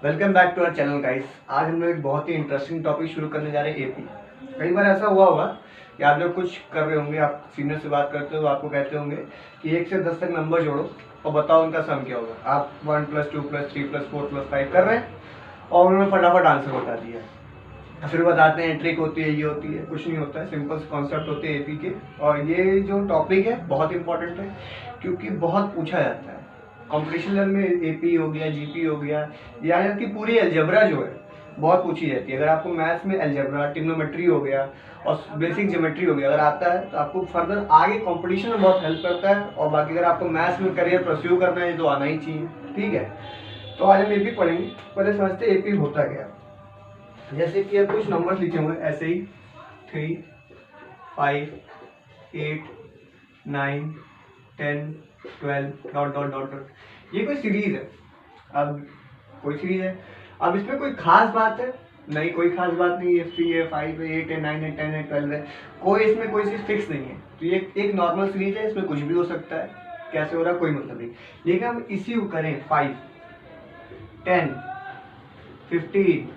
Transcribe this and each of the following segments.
Welcome back to our channel guys. आज हम लोग एक बहुत ही इंटरेस्टिंग टॉपिक शुरू करने जा रहे हैं एपी। कई बार ऐसा हुआ होगा कि आप लोग कुछ कर रहे होंगे, आप सीनियर से बात करते हो, आपको कहते होंगे कि 1 से 10 तक नंबर जोड़ो और बताओ उनका सम क्या होगा। आप 1 + 2 + 3 + 4 + 5 कर रहे हैं और उन्होंने फटाफट आंसर बता दिया। फिर बताते हैं ट्रिक होती है, ये होती है, कुछ नहीं होता है, सिंपल कॉन्सेप्ट होते हैं एपी के। और ये जो टॉपिक है बहुत इंपॉर्टेंट है क्योंकि बहुत पूछा जाता है कॉम्पिटिशन में। एपी हो गया, जीपी हो गया, या कि पूरी अलजेब्रा जो है बहुत पूछी जाती है। अगर आपको मैथ्स में अलजेब्रा, ट्रिग्नोमेट्री हो गया और बेसिक ज्योमेट्री हो गया अगर आता है तो आपको फर्दर आगे कंपटीशन में बहुत हेल्प करता है। और बाकी अगर आपको मैथ्स में करियर परस्यू करना है तो आना ही चाहिए, ठीक है। तो आज हम एपी पढ़ेंगे। पहले समझते हैं एपी होता क्या। जैसे कि कुछ नंबर लिखे हुए ऐसे ही 3, 5, 8, 9, 10, 12 डॉट डॉट डॉट डॉट। ये कोई सीरीज है। अब कोई सीरीज है, अब इसमें कोई खास बात है नहीं, कोई खास बात नहीं है। 3 है, 5 है, 8 है, 9 है, 10 है, 12 है, कोई इसमें कोई चीज फिक्स नहीं है। तो ये एक नॉर्मल सीरीज है, इसमें कुछ भी हो सकता है, कैसे हो रहा है कोई मतलब नहीं। लेकिन हम इसी को करें 5, 10, 15,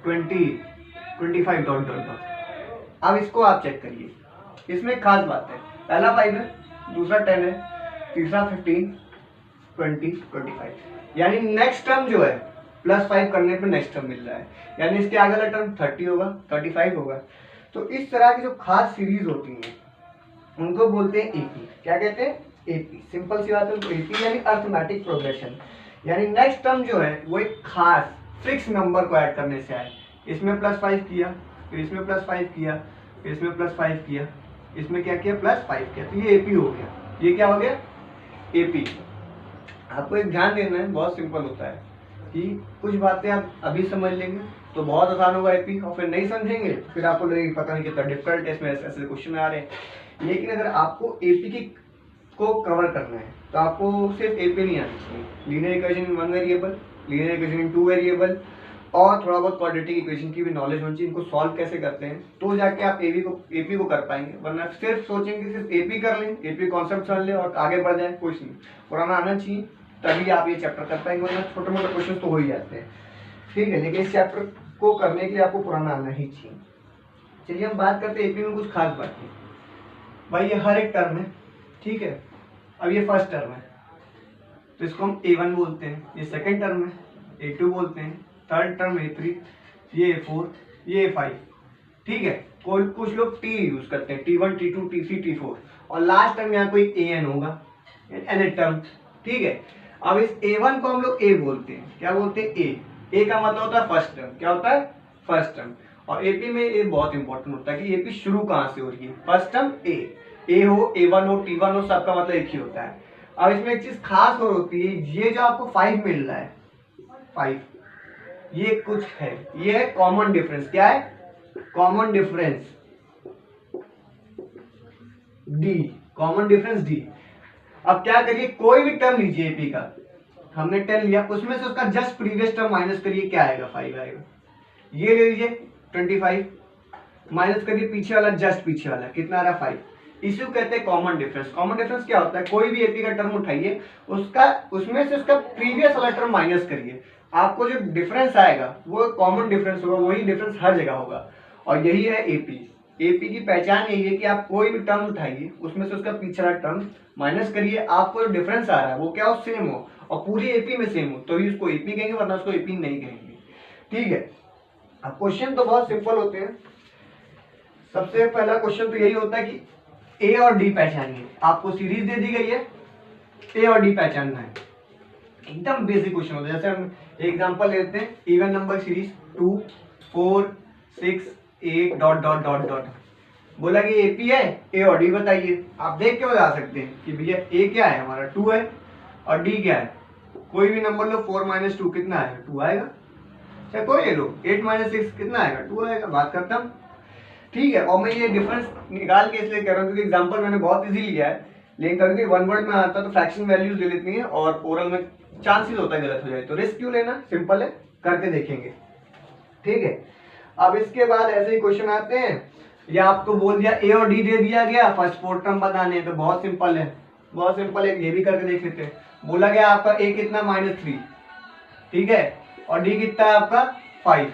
20, 25 डॉट डॉट डॉट। अब इसको आप चेक करिए, इसमें खास बात है। पहला 5 है, दूसरा 10 है, तीसरा 15, 20, 25। यानी नेक्स्ट टर्म जो है +5 करने पे नेक्स्ट टर्म मिल रहा है, यानी इसके आगे वाला टर्म 30 होगा, 35 होगा। तो इस तरह की जो खास सीरीज होती हैं उनको बोलते हैं एपी। क्या कहते हैं? एपी। सिंपल सी बात है, उनको एपी यानी अर्थमेटिक प्रोग्रेशन। यानी नेक्स्ट टर्म जो है वो एक खास फिक्स नंबर को ऐड करने से आए। इसमें +5 किया, फिर इसमें +5 किया, फिर इसमें +5 किया, इसमें क्या किया? +5 किया। तो ये एपी हो गया। ये क्या हो गया? एपी। आपको एक ध्यान देना है, बहुत सिंपल होता है कि कुछ बातें आप अभी समझ लेंगे तो बहुत आसान होगा एपी, और फिर नहीं समझेंगे फिर आपको लगेगा पता नहीं कितना डिफिकल्ट है, इसमें ऐसे क्वेश्चन आ रहे हैं। लेकिन अगर आपको एपी की को कवर करना है तो आपको सिर्फ एपी नहीं आनी चाहिए। Linear equation in 1 variable, linear equation in 2 variable और थोड़ा बहुत क्वाड्रेटिक इक्वेशन की भी नॉलेज होनी चाहिए। इनको सॉल्व कैसे करते हैं तो जाके आप एपी को कर पाएंगे। वरना सिर्फ सोचेंगे सिर्फ एपी कर लें, एपी कॉन्सेप्ट समझ लें और आगे बढ़ जाए, कुछ नहीं। पुराना आना चाहिए तभी आप ये चैप्टर कर पाएंगे, वरना छोटे मोटे क्वेश्चन तो हो ही जाते हैं, ठीक है। लेकिन इस चैप्टर को करने के लिए आपको पुराना आना ही चाहिए। चलिए हम बात करते हैं एपी में कुछ खास बातें। भाई ये हर एक टर्म है, ठीक है। अब ये फर्स्ट टर्म है तो इसको हम A1 बोलते हैं, ये सेकंड टर्म है A2 बोलते हैं, थर्ड टर्म A3, ये A4, ये A5, ठीक है। कुछ लोग T यूज करते हैं, T1, T2, T3, T4 और लास्ट टर्म यहाँ कोई AN होगा, nth टर्म, ठीक है। अब इस A1 को हम लोग A बोलते हैं। क्या बोलते हैं? A का मतलब होता है फर्स्ट टर्म। क्या होता है? First term. और एपी में ये बहुत इंपॉर्टेंट होता है कि एपी शुरू कहाँ से हो रही है। फर्स्ट टर्म ए हो, A1 हो, T1 हो, सबका मतलब एक ही होता है। अब इसमें एक चीज खास और होती है, ये जो आपको 5 मिल रहा है, 5, ये कुछ है, ये है कॉमन डिफरेंस। क्या है? Common difference D, common difference D. अब क्या करिए, कोई भी टर्म लीजिए एपी का, हमने 10 लिया, उसमें से उसका जस्ट प्रीवियस टर्म माइनस करिए, क्या आएगा? 5 आएगा। ये ले लीजिए 25, माइनस करिए पीछे वाला, जस्ट पीछे वाला, कितना आ रहा है? 5। इसी को कहते हैं कॉमन डिफरेंस। कॉमन डिफरेंस क्या होता है? कोई भी एपी का टर्म उठाइए, उसका उसमें से उसका प्रीवियस वाला टर्म माइनस करिए, आपको जो डिफरेंस आएगा वो कॉमन डिफरेंस होगा, वही डिफरेंस हर जगह होगा। और यही है एपी। एपी की पहचान यही है कि आप कोई भी टर्म उठाइए, उसमें से उसका पीछे वाला टर्म माइनस करिए, आपको जो डिफरेंस आ रहा है वो क्या हो? सेम हो, और पूरी एपी में सेम हो, तो ही उसको एपी कहेंगे, वरना उसको एपी नहीं कहेंगे, ठीक है। अब क्वेश्चन तो बहुत सिंपल होते हैं। सबसे पहला क्वेश्चन तो यही होता है कि ए और डी पहचानिए। आपको सीरीज दे दी गई है, ए और डी पहचानना है। एकदम बेसिक क्वेश्चन होता है। जैसे हम एग्जांपल लेते हैं, even number series 2, 4, 6, 8 dot dot dot dot. बोला कि एपी है, ए और डी बताइए। आप देख के बता सकते हैं कि भैया ए क्या है हमारा? 2 है, और डी क्या है? कोई भी नंबर लो, 4 - 2 कितना आएगा? 2 आएगा। चाहे कोई ले लो, 8 - 6 कितना आएगा? 2 आएगा। बात करता हूँ, ठीक है। और मैं ये डिफरेंस निकाल के इसलिए कह रहा हूँ क्योंकि एग्जांपल मैंने बहुत इजी लिया है, लेकिन कभी कभी वन वर्ड में आता तो फ्रैक्शन वैल्यूज ले लेती हैं और ओरल में चांसेस होता है गलत हो जाए। तो रिस्क क्यों लेना, सिंपल है, करके देखेंगे, ठीक है। अब इसके बाद ऐसे ही क्वेश्चन आते हैं, या आपको बोल दिया ए और डी दे दिया गया, फर्स्ट 4 टर्म बताने हैं, तो बहुत सिंपल है, बहुत सिंपल है, ये भी करके देख लेते हैं। बोला गया आपका ए कितना? -3, ठीक है। और डी कितना है आपका 5,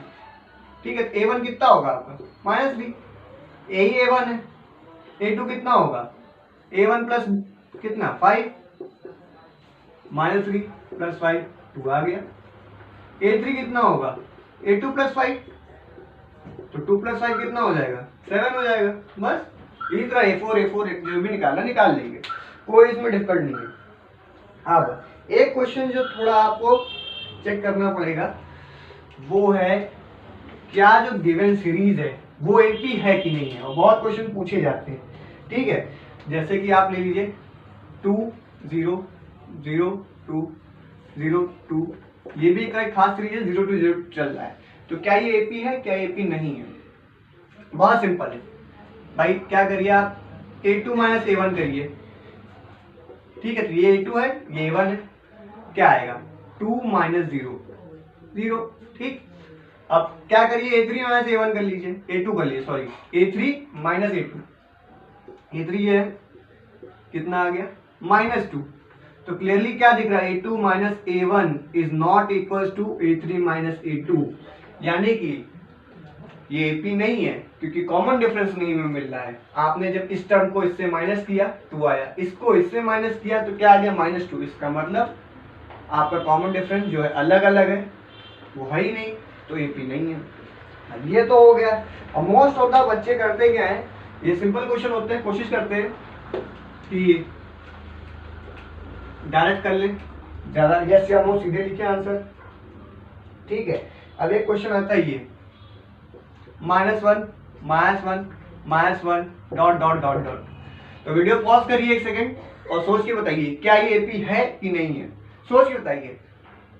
ठीक है। A1 कितना होगा आपका -3, यही A1 है। A2 कितना होगा A1 प्लस कितना 5, -3 प्लस 5 2 आ गया। A3 कितना होगा A2 प्लस 5, तो 2 प्लस 5 कितना हो जाएगा 7 हो जाएगा। बस इसी तरह A4 जो भी निकालना निकाल लेंगे, कोई इसमें डिफिकल्ट नहीं है। अब एक क्वेश्चन जो थोड़ा आपको चेक करना पड़ेगा वो है क्या जो गिवन सीरीज है वो एपी है कि नहीं है, और बहुत क्वेश्चन पूछे जाते हैं, ठीक है। जैसे कि आप ले लीजिए 2 0 0 2 0 2, ये भी एक खास सीरीज है, 0 2 0 चल रहा है, तो क्या ये एपी है क्या एपी नहीं है। बहुत सिंपल है भाई, क्या करिए आप A2 माइनस A1 करिए, ठीक है। तो ये A2 है ये A1 है, क्या आएगा 2 माइनस 0 0, ठीक। अब क्या करिए A3 माइनस A1 कर लीजिए, A2 कर लीजिए sorry, A3 minus A2, A3 ये है कितना आ गया -2, तो क्लियरली क्या दिख रहा है A2 minus A1 is not equal to A3 minus A2, यानी कि ये एपी नहीं है क्योंकि कॉमन डिफरेंस नहीं में मिल रहा है। आपने जब इस टर्म को इससे माइनस किया तो आया, इसको इससे माइनस किया तो क्या आ गया -2, इसका मतलब आपका कॉमन डिफरेंस जो है अलग अलग है, वो है ही नहीं, तो एपी नहीं है। ये तो हो गया। और मोस्ट ऑफ द बच्चे करते क्या है, ये सिंपल क्वेश्चन होते हैं, कोशिश करते हैं कि डायरेक्ट कर लें, ज्यादा यस या नो सीधे लिखे आंसर, ठीक है। अब एक क्वेश्चन आता है ये -1 -1 डॉट डॉट डॉट डॉट, तो वीडियो पॉज करिए एक सेकेंड और सोच के बताइए क्या ये एपी है कि नहीं है, सोच के बताइए,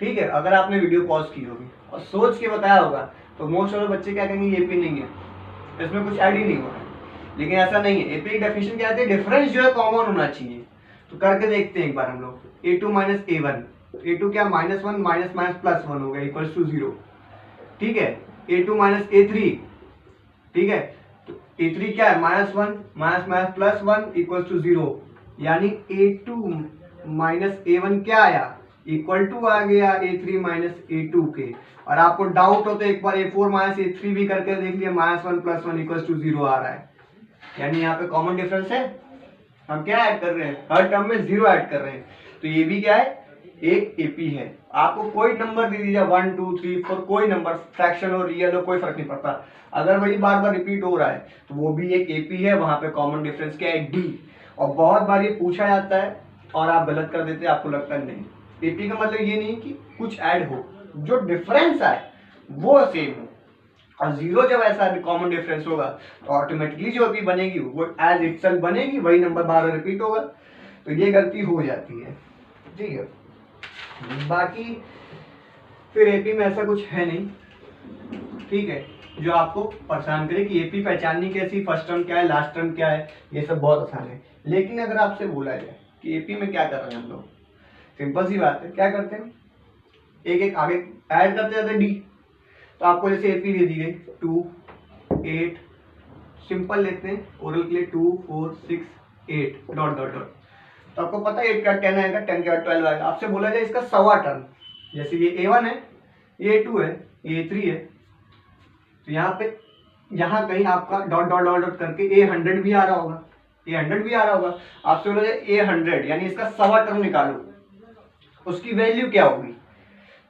ठीक है। अगर आपने वीडियो पॉज की होगी और सोच के बताया होगा तो मोस्ट ऑफ बच्चे क्या कहेंगे ये एपी नहीं है, इसमें कुछ ऐड ही नहीं हुआ है। लेकिन ऐसा नहीं है, एपी की डेफिनेशन क्या है, डिफरेंस जो है कॉमन होना चाहिए। तो करके देखते हैं एक बार हम लोग, A2 माइनस A1, A2 क्या -1 माइनस माइनस प्लस 1 हो गया इक्वल टू 0, ठीक है। A2 माइनस A3, ठीक है, तो A3 क्या है -1 minus minus plus 1 equal to 0, यानी A2 माइनस A1 क्या आया इक्वल टू आ गया A3 माइनस A2 के। और आपको डाउट हो तो एक बार A4 माइनस A3 भी करके देख लिया, -1 प्लस 1 इक्वल टू 0 आ रहा है, यानी यहाँ पे कॉमन डिफरेंस है। हम क्या ऐड कर रहे हैं, हर टर्म में 0 ऐड कर रहे हैं, तो ये भी क्या है एक एपी है। आपको कोई नंबर दे दीजिए 1 2 3 4, कोई नंबर फ्रैक्शन हो रियल हो कोई फर्क नहीं पड़ता, अगर वही बार बार रिपीट हो रहा है तो वो भी एक एपी है, वहां पे कॉमन डिफरेंस क्या है डी। और बहुत बार ये पूछा जाता है और आप गलत कर देते हैं, आपको लगता है नहीं। एपी का मतलब ये नहीं कि कुछ ऐड हो, जो डिफरेंस आए वो सेम हो, और 0 जब ऐसा कॉमन डिफरेंस होगा तो ऑटोमेटिकली जो एपी बनेगी वो एज इटसेल्फ बनेगी, वही नंबर बार बार रिपीट होगा, तो ये गलती हो जाती है, ठीक है। बाकी फिर एपी में ऐसा कुछ है नहीं, ठीक है, जो आपको परेशान करे कि एपी पहचाननी कैसी, फर्स्ट टर्म क्या है लास्ट टर्म क्या है, ये सब बहुत आसान है। लेकिन अगर आपसे बोला जाए कि एपी में क्या कर रहे हैं हम लोग, सिंपल सी बात है, क्या करते हैं एक एक आगे ऐड करते जाते हैं डी। तो आपको जैसे एपी दे दी गई 2 8, सिंपल लेते हैं ओरल के लिए 2 4 6 8 डॉट डॉट डॉट, तो आपको पता है 8 का 10 आएगा, 10 का 12 आएगा। आपसे बोला जाए इसका सवा टर्म, जैसे ये A1 है, ये A2 है, ये A3 है, तो यहाँ पे यहाँ कहीं आपका डॉट डॉट डॉट डॉट करके A100 भी आ रहा होगा, A100 भी आ रहा होगा। आपसे बोला जाए A100 यानी इसका सवा टर्म निकालो, उसकी वैल्यू क्या होगी,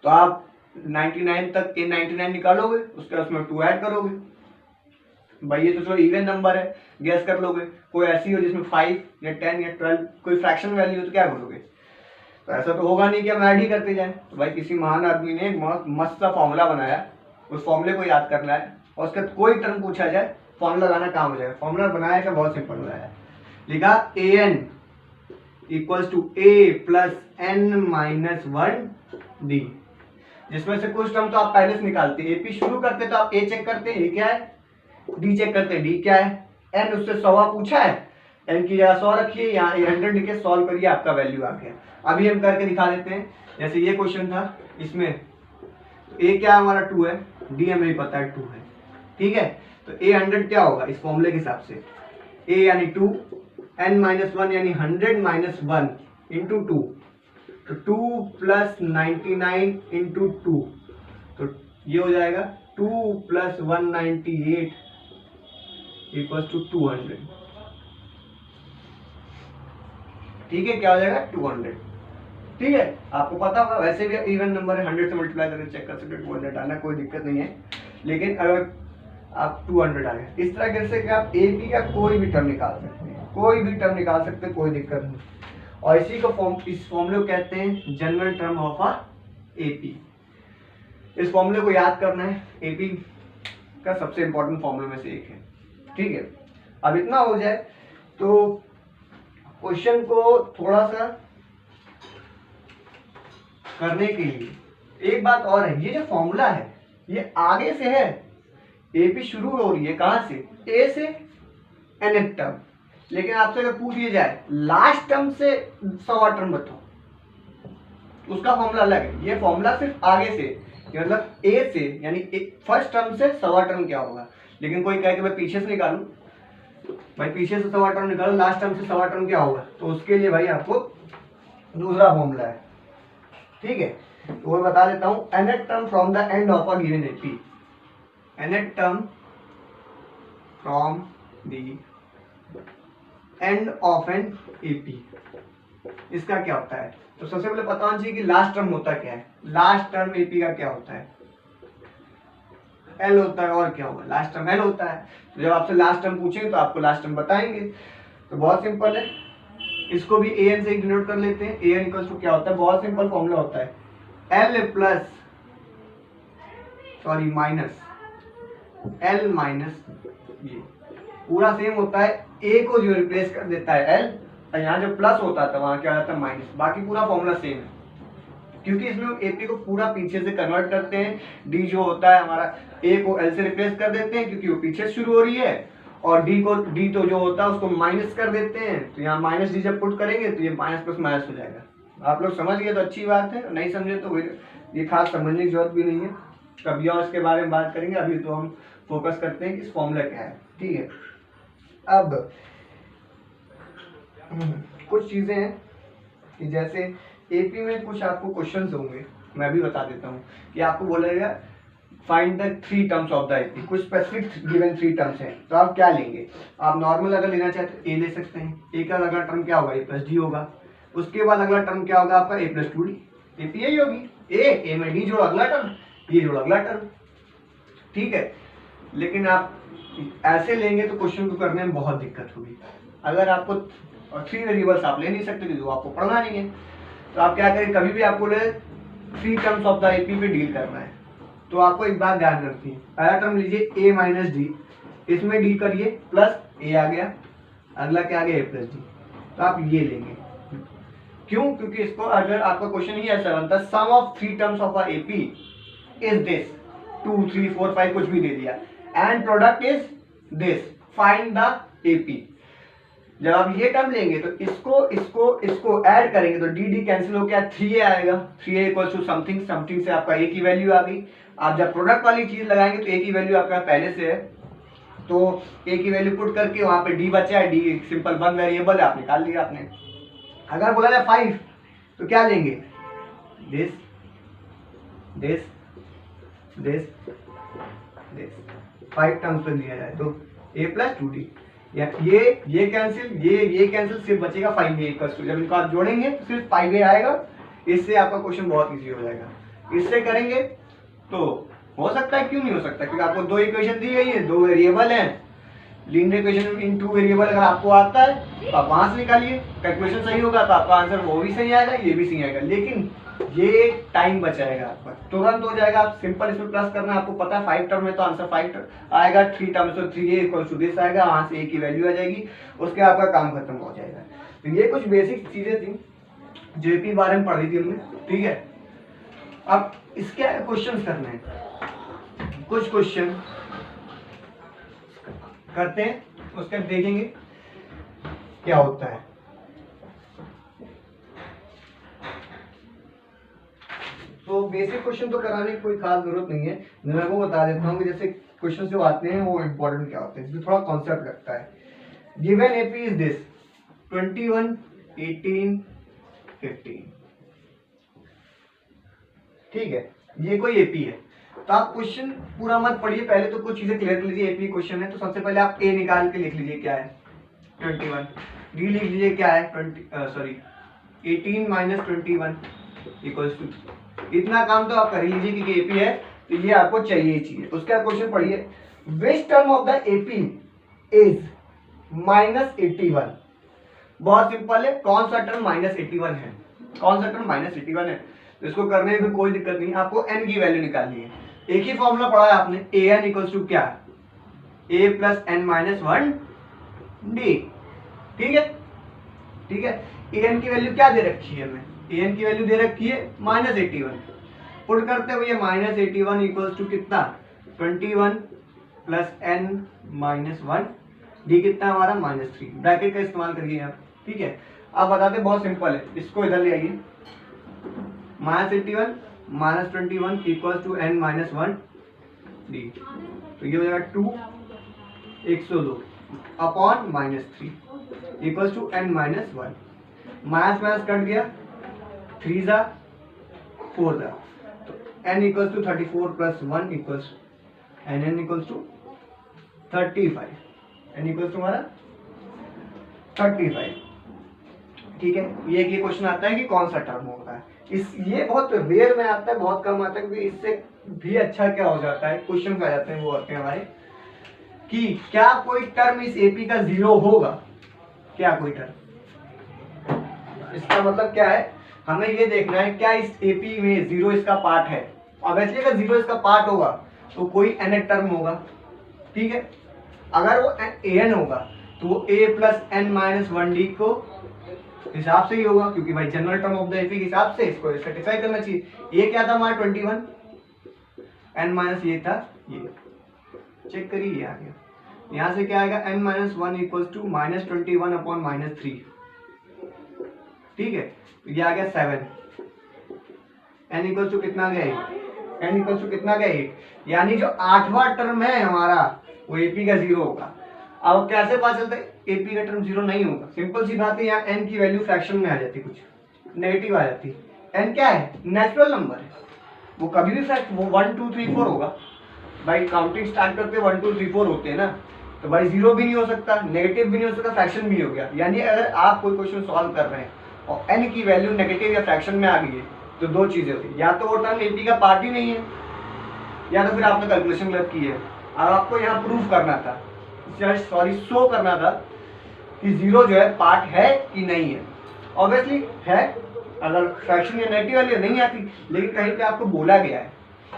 तो आप 99 तक A99 निकालोगे, उसके बाद उसमें 2 ऐड करोगे, भाई ये तो चलो इवन नंबर है, गैस कर लोगे। कोई ऐसी हो जिसमें 5 या 10 या 12 कोई फ्रैक्शन वैल्यू हो तो क्या करोगे, तो ऐसा तो होगा नहीं कि हम ऐड ही करते जाएं। तो भाई किसी महान आदमी ने एक मस्त सा फॉर्मूला बनाया, उस फॉर्मूले को याद करना है और उसका कोई टर्म पूछा जाए फॉर्मूला लगाना काम हो जाएगा। फॉर्मूला बनाया क्या, बहुत सिंपल बनाया, लिखा AN equals to A plus N minus 1 D, जिसमें से कुछ टर्म तो आप पहले से निकालते हैं, एपी शुरू करते तो आप A चेक करते हैं, ये क्या है, डी चेक करते हैं, डी क्या है, एन उससे 100 पूछा है, एन की जगह 100 रखिए, यहाँ 100 लिखे सॉल्व करिए, आपका वैल्यू आ गया। अभी हम करके दिखा देते हैं, जैसे ये क्वेश्चन था, इसमें ए क्या हमारा 2 है, डी हमें पता है 2 है, ठीक है। तो A100 क्या होगा इस फॉर्मूले के हिसाब से, ए यानी 2, n माइनस 1 यानी 100 माइनस 1 इंटू 2, तो 2 प्लस 99 इंटू 2, तो ये हो जाएगा 2 + 198 = 200। ठीक है, क्या हो जाएगा 200। ठीक है, आपको पता होगा वैसे भी इवन नंबर है, 100 से मल्टीप्लाई करके चेक कर सकते, 200 आना कोई दिक्कत नहीं है। लेकिन अगर आप 200 आ गए इस तरह से कि आप एपी का कोई भी टर्म निकाल सकते हैं, कोई भी टर्म निकाल सकते हैं, कोई दिक्कत नहीं। और इसी को इस फॉर्मूले को कहते हैं general term of a AP. इस फॉर्मूले को याद करना है, एपी का सबसे इंपॉर्टेंट फॉर्मूले में से एक है। ठीक है, अब इतना हो जाए तो क्वेश्चन को थोड़ा सा करने के लिए एक बात और है, ये जो फॉर्मूला है ये आगे से है, एपी शुरू हो रही है कहां से, ए से nth टर्म। लेकिन आपसे अगर पूछ लिया जाए लास्ट टर्म से सवा टर्म बताओ, उसका फॉर्मूला अलग है। ये फॉर्मूला सिर्फ आगे से, मतलब ए से यानी फर्स्ट टर्म से सवा टर्म क्या होगा। लेकिन कोई कहे कि मैं पीछे से निकालूं, भाई पीछे से सवा टर्म निकालो, लास्ट टर्म से सवा टर्म क्या होगा, तो उसके लिए भाई आपको दूसरा फॉर्मूला है। ठीक है, तो वो बता देता हूं, nth term from the end of a given AP, nth term from the end of an AP, इसका क्या होता है। तो सबसे पहले पता होना चाहिए कि लास्ट टर्म होता क्या है। लास्ट टर्म एपी का क्या होता है, एल होता है, और क्या होगा, लास्ट टर्म एल होता है। तो जब आपसे लास्ट टर्म पूछेंगे तो आपको लास्ट टर्म बताएंगे। तो बहुत सिंपल है, इसको भी ए एन से डिनोट कर लेते हैं। ए एन इक्वल्स टू क्या होता है, बहुत सिंपल फॉर्मूला होता है, L plus sorry minus L minus ये पूरा सेम होता है। ए को जो रिप्लेस कर देता है एल, और यहाँ जो प्लस होता था वहां क्या आता है माइनस, बाकी पूरा फॉर्मूला सेम है। क्योंकि इसमें हम एपी को पूरा पीछे से कन्वर्ट करते हैं, डी जो होता है हमारा ए को एल से रिप्लेस कर देते हैं क्योंकि वो पीछे से शुरू हो रही है, और डी तो जो होता है उसको माइनस कर देते हैं। तो यहाँ माइनस डी जब पुट करेंगे तो ये माइनस प्लस माइनस हो जाएगा। आप लोग समझ गए तो अच्छी बात है, नहीं समझे तो ये खास समझने की जरूरत भी नहीं है, कभी और इसके बारे में बात करेंगे। अभी तो हम फोकस करते हैं कि इस फॉर्मूला क्या है। ठीक है, अब कुछ चीजें हैं कि जैसे एपी में कुछ आपको क्वेश्चंस होंगे, मैं भी बता देता हूँ कि आपको बोलेगा find the 3 terms of the AP, कुछ स्पेसिफिक गिवन 3 टर्म्स हैं, तो आप क्या लेंगे। आप नॉर्मल अगर लेना चाहते हैं ए ले सकते हैं, ए का अगला टर्म क्या होगा, ए प्लस डी होगा। उसके बाद अगला टर्म क्या होगा आपका, ए प्लस 2डी, एपी यही होगी, ए में डी जोड़ अगला टर्म, ये जोड़ अगला टर्म। ठीक है, लेकिन आप ऐसे लेंगे तो क्वेश्चन को करने में बहुत दिक्कत होगी। अगर आपको 3 वेरिएबल्स आप ले नहीं सकते तो आपको पढ़ना नहीं है, तो आप क्या करें, कभी भी आपको 3 टर्म्स ऑफ द एपी पे डील करना है तो आपको एक बात ध्यान रखनी है। पहला टर्म लीजिए ए माइनस डी, इसमें डी करिए प्लस ए आ गया, अगला क्या आ गया ए प्लस डी, तो आप ये लेंगे। क्यों, क्योंकि इसको अगर आपका क्वेश्चन ही ऐसा बनता है sum of 3 terms of a AP is this, 2 3 4 5 कुछ भी दे दिया, and product is this, find the AP. जब आप ये टर्म लेंगे तो इसको ऐड करेंगे तो डी डी कैंसिल हो गया, 3a आएगा, 3a equals to something, something से आपका a की वैल्यू आ गई। आप जब प्रोडक्ट वाली चीज लगाएंगे तो a की वैल्यू आपका पहले से है, तो a की वैल्यू पुट करके वहां पे d बचा है, d सिंपल 1 वेरिएबल है, आप निकाल लिया आपने। अगर बोला जाए 5 तो क्या लेंगे, this this this this, 5 terms पे दिया जाए तो a प्लस 2d, ये कैंसिल, ये कैंसिल, सिर्फ बचेगा 5a इक्वल्स टू, जब इनको आप जोड़ेंगे तो सिर्फ 5a आएगा। इससे आपका क्वेश्चन बहुत इजी हो जाएगा। इससे करेंगे तो हो सकता है, क्यों नहीं हो सकता, क्योंकि आपको 2 इक्वेशन दी गई है, 2 वेरिएबल हैं, लीनियर इक्वेशन इन 2 वेरिएबल अगर आपको आता है तो आप वहां से निकालिए, कैलकुलेशन सही होगा तो आपका आंसर वो भी सही आएगा, ये भी सही आएगा। लेकिन ये टाइम बचाएगा आपका, तुरंत हो जाएगा। आप सिंपल इसमें प्लस करना, आपको पता है 5 टर्म में तो आंसर 5 आएगा, 3 टर्म तो 3a इक्वल्स टू दिस आएगा, वहां से a की वैल्यू आ जाएगी, उसके आपका काम खत्म हो जाएगा। तो ये कुछ बेसिक चीजें थी जो एपी बारे में पढ़ी थी हमने। ठीक है, अब इसके क्वेश्चन करने हैं, कुछ क्वेश्चन करते हैं, उसके देखेंगे क्या होता है। तो बेसिक क्वेश्चन तो कराने की कोई खास जरूरत नहीं है, मैं वो बता देता हूँ कि जैसे क्वेश्चन जो आते हैं वो इम्पोर्टेंट क्या होते हैं, इसमें थोड़ा कॉन्सेप्ट लगता है। गिवन एपी इज दिस 21 18 15, ठीक है, ये कोई एपी है। तो आप क्वेश्चन पूरा मत पढ़िए, पहले तो कुछ चीजें क्लियर कर लीजिए। एपी क्वेश्चन है तो सबसे पहले आप ए निकाल के लिख लीजिए क्या है 21, डी लिख लीजिए क्या है 18 माइनस 21 इक्वल्स टू, इतना काम तो आप कर ही लीजिए क्योंकि एपी है तो ये आपको चाहिए ही चाहिए। उसके बाद क्वेश्चन पढ़िए, which term of the AP is minus 81। बहुत सिंपल है, कौन सा टर्म माइनस 81 है, कौन सा टर्म माइनस 81 है, तो इसको करने में कोई दिक्कत नहीं, आपको n की वैल्यू निकालनी है। एक ही फॉर्मूला पढ़ा है आपने, ए एन इक्वल्स टू क्या, a plus n minus 1 d. ठीक है, ठीक है। ए एन की वैल्यू क्या दे रखी है हमें, ए एन की वैल्यू दे रखी है माइनस 81, पुट करते हुए माइनस 81 इक्वल्स टू कितना 21 प्लस एन माइनस 1 डी कितना हमारा -3, ब्रैकेट का इस्तेमाल करिए आप। ठीक है, आप बताते बहुत सिंपल है, इसको इधर ले आइए, -81 -21 इक्वल्स टू n माइनस 1 डी, तो ये हो जाएगा 2 102 upon -3 equals to n minus 1, minus minus cut गया, 3 जा 4 जा, तो n equals to 34 plus 1 equals n equals to 35, n equals to हमारा 35। ठीक है, ये क्वेश्चन आता है कि कौन सा टर्म होता है, इस ये बहुत रेयर में आता है, बहुत कम आता है, क्योंकि इससे भी अच्छा क्या हो जाता है क्वेश्चन आ जाते हैं वो आते हैं हमारे कि क्या कोई टर्म इस एपी का 0 होगा, क्या कोई टर्म, इसका मतलब क्या है, हमें ये देखना है क्या इस एपी में 0 इसका पार्ट है। ऑब्वियसली अगर 0 इसका पार्ट होगा तो कोई nth टर्म होगा। ठीक है, अगर वो an होगा तो वो a plus n minus 1 d को हिसाब से ही होगा, क्योंकि भाई general term of the AP के हिसाब से इसको सेटिस्फाई करना चाहिए। ये क्या था हमारा 21, n माइनस ये था, ये चेक करिए ये आ गया, यहाँ से क्या आएगा n minus 1 equals to -21 upon -3। ठीक है, तो ये आ गया 7, n इक्वल्स टू कितना गया 8, n इक्वल्स टू कितना गया 8, यानी जो 8वां टर्म है हमारा वो एपी का 0 होगा। अब कैसे पता चलता है एपी का टर्म 0 नहीं होगा, सिंपल सी बात है, यहाँ n की वैल्यू फ्रैक्शन में आ जाती है, कुछ नेगेटिव आ जाती है। n क्या है, नेचुरल नंबर है, वो कभी भी फ्रैक्शन वो 1 2 3 4 होगा। भाई काउंटिंग स्टार्ट करते 1 2 3 4 होते हैं ना, तो भाई 0 भी नहीं हो सकता, नेगेटिव भी नहीं हो सकता, फ्रैक्शन भी हो गया। यानी अगर आप कोई क्वेश्चन सॉल्व कर रहे हैं और n की वैल्यू नेगेटिव या फ्रैक्शन में आ गई है तो दो चीजें होती है, या तो वो टर्म एपी का पार्ट ही नहीं है, या तो फिर आपने कैलकुलेशन गलत की है। अब आपको यहाँ प्रूफ करना था, सॉरी शो करना था कि 0 जो है पार्ट है कि नहीं है। ऑब्वियसली है, अगर फ्रैक्शन या नेगेटिव वैल्यू नहीं आती, लेकिन कहीं पे आपको बोला गया है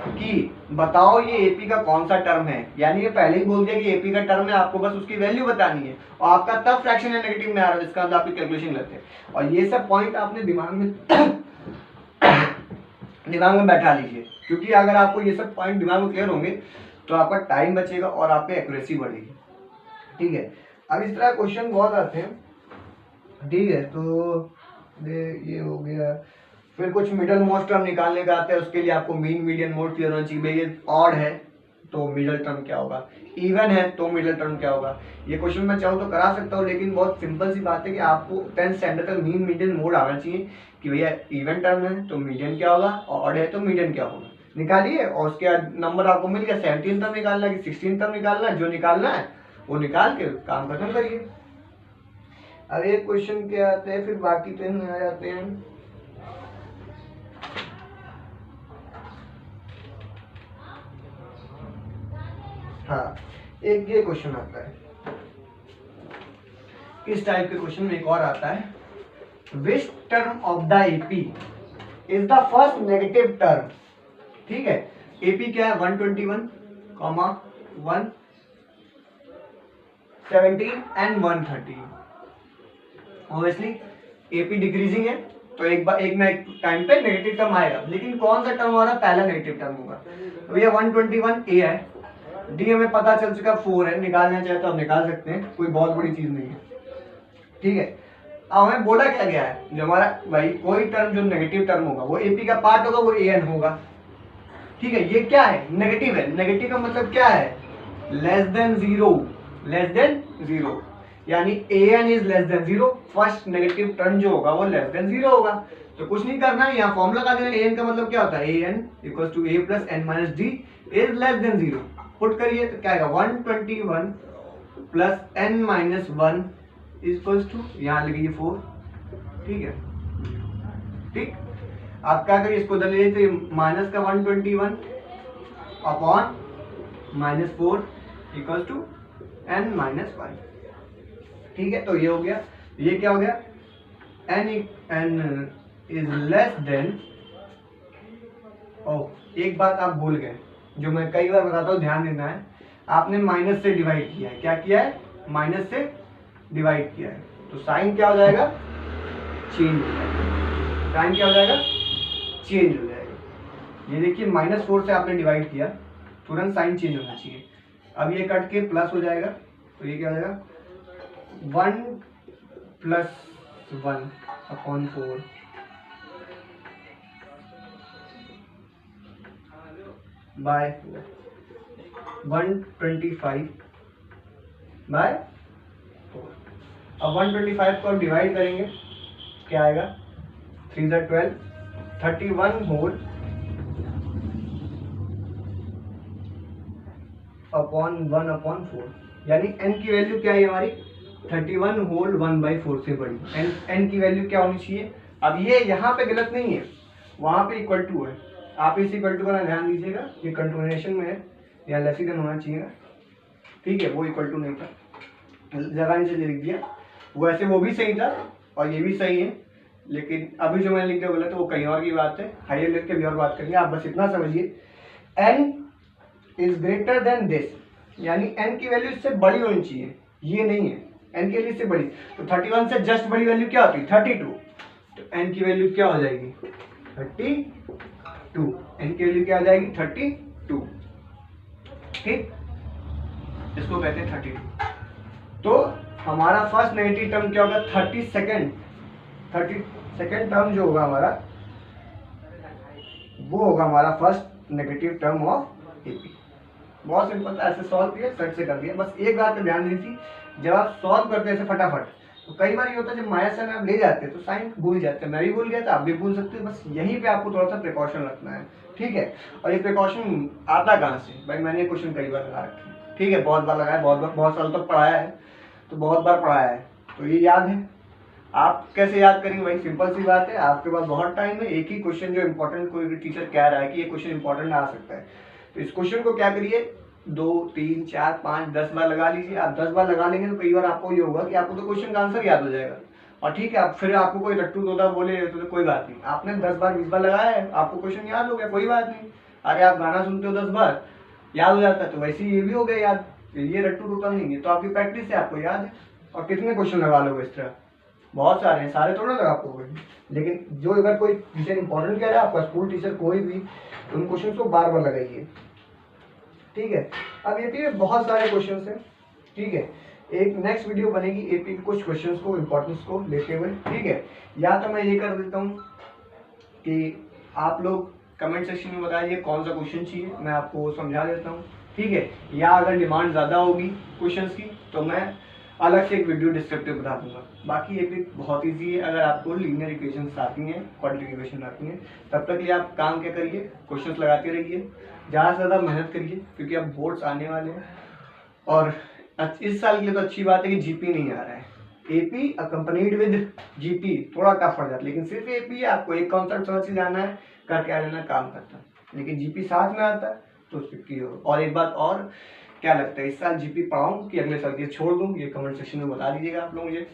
कि बताओ ये एपी का कौन सा टर्म है, यानी ये पहले ही बोल दिया कि एपी का टर्म है, आपको बस उसकी वैल्यू बतानी है और आपका तब फ्रैक्शन या नेगेटिव में आ रहा है, इसका मतलब आपकी कैलकुलेशन गलत है। और ये सब पॉइंट आपने दिमाग में बैठा लीजिए, क्योंकि अगर आपको ये सब पॉइंट दिमाग में क्लियर होंगे तो आपका टाइम बचेगा और आप पे एक्यूरेसी बढ़ेगी। ठीक है, अब इस तरह क्वेश्चन बहुत आते हैं। ठीक है, तो ये हो गया, फिर कुछ मिडल मोस्ट टर्म निकालने का आता है, उसके लिए आपको मीन मीडियन मोड क्लियर होना चाहिए। ये ऑड है तो मिडल टर्म क्या होगा, इवन है तो मिडल टर्म क्या होगा। ये क्वेश्चन मैं चाहूँ तो करा सकता हूँ, लेकिन बहुत सिंपल सी बात है कि आपको 10th स्टैंडर्ड तक मीन मीडियन मोड आना चाहिए कि भैया इवन टर्म है तो मीडियन क्या होगा, ऑड है तो मीडियन क्या होगा, निकालिए। और उसके बाद नंबर आपको मिल गया, 17 तक निकालना है कि 16 तक निकालना है, जो निकालना है वो निकाल के काम खत्म करिए। अब एक क्वेश्चन क्या आते हैं, फिर बाकी तो आ जाते हैं। हाँ, एक ये क्वेश्चन आता है, इस टाइप के क्वेश्चन में एक और आता है, which term of the AP is the first negative term. ठीक है, एपी क्या है 121, 117 एंड 130। ऑब्वियसली एपी डिक्रीजिंग है तो एक ना एक टाइम पे नेगेटिव टर्म आएगा, लेकिन कौन सा टर्म हमारा पहला नेगेटिव टर्म होगा, तो ये 121 ए है, डी हमें पता चल चुका 4 है, निकालना चाहे तो हम निकाल सकते हैं, कोई बहुत बड़ी चीज नहीं है। ठीक है, अब हमें बोला क्या गया है, जो हमारा भाई कोई टर्म जो नेगेटिव टर्म होगा वो एपी का पार्ट होगा, वो एन होगा। ठीक है, ये क्या है, नेगेटिव है, नेगेटिव का मतलब क्या है, लेस देन 0, लेस देन 0, यानी an is less than 0, first negative term जो होगा वो लेस देन 0 होगा। तो कुछ नहीं करना है, यहाँ फॉर्मूला लगा देना, an का मतलब क्या होता है, an equals to a plus n minus d is less than 0 put करिए तो क्या आएगा 121 plus n minus 1 equals to यहाँ लिखिए 4। ठीक है, ठीक। आप क्या करिए इसको बदल लीजिए तो माइनस का 121 upon minus 4 equals to n minus 1। ठीक है, तो ये हो गया। ये क्या हो गया n इज लेस देन। ओह एक बात आप भूल गए जो मैं कई बार बताता हूँ, ध्यान देना है। आपने माइनस से डिवाइड किया है, क्या किया है, माइनस से डिवाइड किया है, तो साइन क्या हो जाएगा, चेंज हो जाएगा। साइन क्या हो जाएगा, चेंज हो जाएगा। ये देखिए -4 से आपने डिवाइड किया, तुरंत साइन चेंज होना चाहिए। अब ये कट के प्लस हो जाएगा, तो ये क्या हो जाएगा 1 + 1 अपॉन 4 बाय 125 बाय 4। अब 125 को हम डिवाइड करेंगे, क्या आएगा 3 × 12 31 होल अपॉन 1 अपॉन 4, यानी n की वैल्यू क्या है हमारी 31 होल 1/4 से बड़ी। n की वैल्यू क्या होनी चाहिए। अब ये यहाँ पे गलत नहीं है, वहां पे इक्वल टू है, आप इस इक्वल टू का ध्यान दीजिएगा, ये कंटिन्यूएशन में है, या लेस देन होना चाहिए। ठीक है, वो इक्वल टू नहीं था, जगह नीचे लिख दिया। वैसे वो भी सही था और ये भी सही है, लेकिन अभी जो मैंने लिख दिया गलत है, वो कहीं और की बात है। हाइयर लिख के भी और बात करेंगे। आप बस इतना समझिए n is greater than this, यानी n की वैल्यू इससे बड़ी होनी चाहिए, ये नहीं है n की वैल्यू इससे बड़ी। तो 31 से जस्ट बड़ी वैल्यू क्या होती है 32, तो n की वैल्यू क्या हो जाएगी 32, n की वैल्यू क्या हो जाएगी 32। ठीक, इसको कहते हैं 32। तो हमारा फर्स्ट नेगेटिव टर्म क्या होगा 32nd टर्म जो होगा हमारा, वो होगा हमारा first negative term of AP. बहुत सिंपल था, ऐसे सॉल्व किया, सेट से कर दिया। बस एक बात पे ध्यान दीजिए, जब आप सॉल्व करते हैं ऐसे फटाफट, तो कई बार ये होता है जब माइनस साइन आप ले जाते हैं तो साइन भूल जाते हैं। मैं भी भूल गया था, आप भी भूल सकते हैं। बस यहीं पे आपको थोड़ा सा प्रिकॉशन रखना है। ठीक है, और ये प्रिकॉशन आता कहाँ से, भाई मैंने क्वेश्चन कई बार लगा रखे हैं। ठीक है, बहुत बार लगाया, बहुत साल तक पढ़ाया है, तो बहुत बार पढ़ाया है, तो ये याद है। आप कैसे याद करेंगे भाई, सिंपल सी बात है, आपके पास बहुत टाइम है। एक ही क्वेश्चन जो इंपॉर्टेंट कोई टीचर कह रहा है कि ये क्वेश्चन इंपॉर्टेंट आ सकता है, तो इस क्वेश्चन को क्या करिए 2 3 4 5 10 बार लगा लीजिए। आप 10 बार लगा लेंगे तो कई बार आपको ये होगा कि आपको तो क्वेश्चन का आंसर याद हो जाएगा। और ठीक है, आप फिर आपको कोई रट्टू तोता बोले तो कोई बात नहीं, आपने 10 बार 20 बार लगाया है, आपको क्वेश्चन याद हो गया, कोई बात नहीं। अरे आप गाना सुनते हो 10 बार याद हो जाता है, तो वैसे ये भी हो गया याद, ये रट्टू तोता नहीं है, तो आपकी प्रैक्टिस है, आपको याद है। और कितने क्वेश्चन लगा लोगे इस तरह, बहुत सारे हैं, सारे थोड़ा लगा पाओगे। लेकिन जो अगर कोई टीचर इंपॉर्टेंट कह रहा है, आपका स्कूल टीचर कोई भी, उन क्वेश्चन को बार बार लगाइए। ठीक है, अब एपी में बहुत सारे क्वेश्चन हैं। ठीक है, एक नेक्स्ट वीडियो बनेगी एपी के कुछ क्वेश्चंस को इंपॉर्टेंस को लेते हुए। ठीक है, या तो मैं ये कर देता हूँ कि आप लोग कमेंट सेक्शन में बताइए कौन सा क्वेश्चन चाहिए, मैं आपको समझा देता हूँ। ठीक है, या अगर डिमांड ज़्यादा होगी क्वेश्चंस की तो मैं अलग से एक वीडियो डिस्क्रिप्टिव बता दूंगा। बाकी ये भी बहुत इजी है, अगर आपको लीनियर इक्वेशंस आती हैं, क्वाड्रेटिक इक्वेशन आती हैं, तब तक लिए आप काम क्या करिए, क्वेश्चंस लगाते रहिए, ज़्यादा से ज़्यादा मेहनत करिए, क्योंकि अब बोर्ड्स आने वाले हैं। और इस साल के लिए तो अच्छी बात है कि जीपी नहीं आ रहा है, एपी अकम्पनीड विद जीपी थोड़ा टफ पड़ जाता है, लेकिन सिर्फ एपी है, आपको एक कॉन्सेप्ट समझ के जाना है, करके आ लेना, काम करता है। लेकिन जीपी साथ में आता है तो उसकी हो। और एक बात और, क्या लगता है इस साल जीपी पढ़ाऊं कि अगले साल ये छोड़ दूं, ये कमेंट सेक्शन में बता दीजिएगा आप लोग मुझे।